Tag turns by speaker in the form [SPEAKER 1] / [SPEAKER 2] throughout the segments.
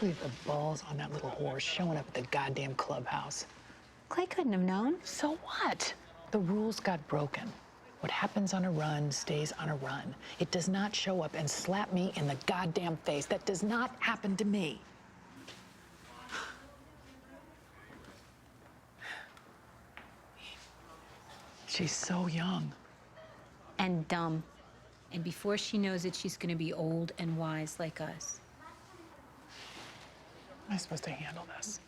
[SPEAKER 1] Believe the balls on that little whore showing up at the goddamn clubhouse.
[SPEAKER 2] Clay couldn't have known.
[SPEAKER 1] So what? The rules got broken. What happens on a run stays on a run. It does not show up and slap me in the goddamn face. That does not happen to me. She's so young.
[SPEAKER 2] And dumb. And before she knows it, she's gonna be old and wise like us.
[SPEAKER 1] How am I supposed to handle this?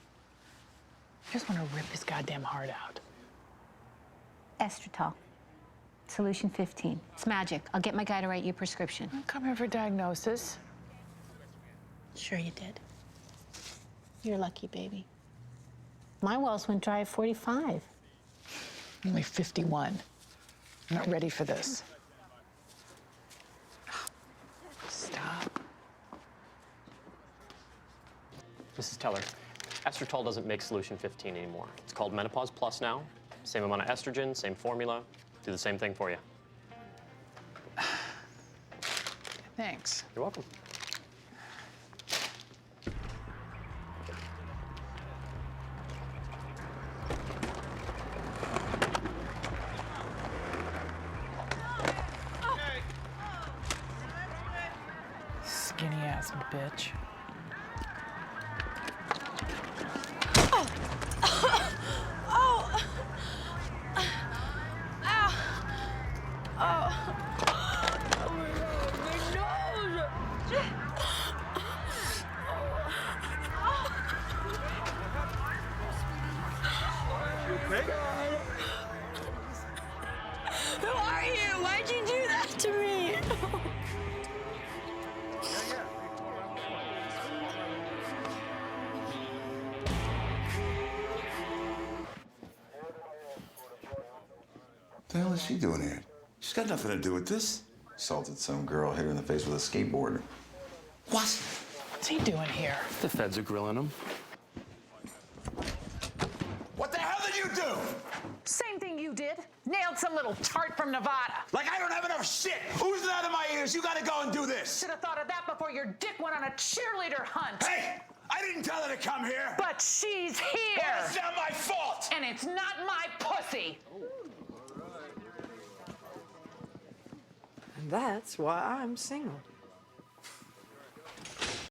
[SPEAKER 1] I just want to rip his goddamn heart out.
[SPEAKER 2] Estrotol. Solution 15. It's magic. I'll get my guy to write you a prescription.
[SPEAKER 1] I'm coming for diagnosis.
[SPEAKER 2] Sure you did. You're lucky, baby. My wells went dry at 45.
[SPEAKER 1] I'm only 51. I'm not ready for this. Stop.
[SPEAKER 3] Mrs. Teller, Estrotol doesn't make solution 15 anymore. It's called Menopause Plus now. Same amount of estrogen, same formula. Do the same thing for you.
[SPEAKER 1] Thanks.
[SPEAKER 3] You're welcome.
[SPEAKER 1] Skinny ass bitch.
[SPEAKER 2] Who are you? Why'd you do that to me?
[SPEAKER 4] What the hell is she doing here? She's got nothing to do with this. Assaulted some girl, hit her in the face with a skateboard. What?
[SPEAKER 1] What's he doing here?
[SPEAKER 5] The feds are grilling him.
[SPEAKER 4] What the hell did you do?
[SPEAKER 1] Same thing you did. Nailed some little tart from Nevada.
[SPEAKER 4] Like I don't have enough shit oozing out of my ears. You gotta go and do this.
[SPEAKER 1] Should have thought of that before your dick went on a cheerleader hunt.
[SPEAKER 4] Hey, I didn't tell her to come here.
[SPEAKER 1] But she's here.
[SPEAKER 4] Well, it's not my fault.
[SPEAKER 1] And it's not my pussy.
[SPEAKER 6] And that's why I'm single.